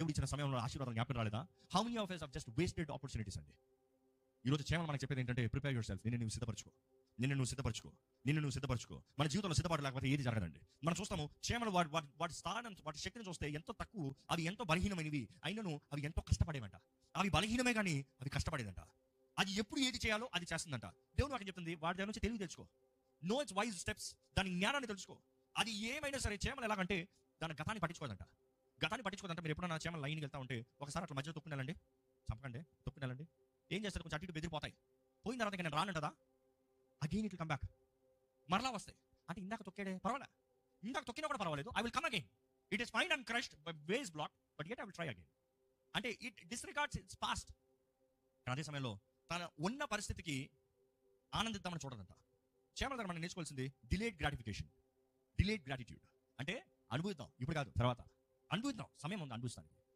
దేవుడు ఇచ్చిన సమయంలో ఆశీర్వాదం జ్ఞాపకం రాలేదా? How many of us have just wasted opportunities అండి. ఈరోజు చేమలు మనకు చెప్పేది ఏంటంటే ప్రిపేర్ యువర్ సెల్ఫ్. నిన్ను నువ్వు సిద్ధపరచుకో. మన జీవితంలో సిద్ధపడలేకపోతే ఏది జరగదండి. మనం చూస్తాము చేమలు వాటి స్థానం, వాటి శక్తిని చూస్తే ఎంతో తక్కువ, అవి ఎంతో బలహీనమైనవి అయినను అవి ఎంతో కష్టపడేవంట. అవి బలహీనమే కానీ అవి కష్టపడేదంట. అది ఎప్పుడు ఏది చేయాలో అది చేస్తుందంట. దేవుడు నాకు చెప్తుంది, వాటి దగ్గర నుంచి తెలివి తెచ్చుకో. Know its wise steps. దాని జ్ఞానాన్ని తెలుసుకో. అది ఏమైనా సరే చేమలు ఎలాగంటే దాని గతాన్ని పట్టించుకోదంట. మీరు ఎప్పుడన్నా చేమలు లైన్కి వెళ్తా ఉంటే ఒకసారి అట్లా మధ్యలో తొక్కునేలండి, చంపకండి, తొక్కునేలండి. ఏం చేస్తారు? కొంచెం అటు ఇటు బెదిరిపోతాయి. పోయిన తర్వాత నేను రానంటదా? Again it will come back. మరలా వస్తాయి. అంటే ఇందాక తొక్కేడే పర్వాలే, ఇందాక తొక్కినా కూడా పర్వాలేదు, I will come again. It is fine and crushed by waves block, but yet I will try again. అంటే ఇట్ డిస్రిగార్డ్స్ ఇట్స్ పాస్ట్. అదే సమయంలో తన ఉన్న పరిస్థితికి ఆనందిద్దామని చూడదంట. చేమల దగ్గర మనం నేర్చుకోవాల్సింది డిలేడ్ గ్రాటిఫికేషన్, డిలేడ్ గ్రాటిట్యూడ్. అంటే అనుభవిద్దాం, ఇప్పుడు కాదు, తర్వాత అనుభవిద్దాం, సమయం ఉంది అనుభవిస్తాను.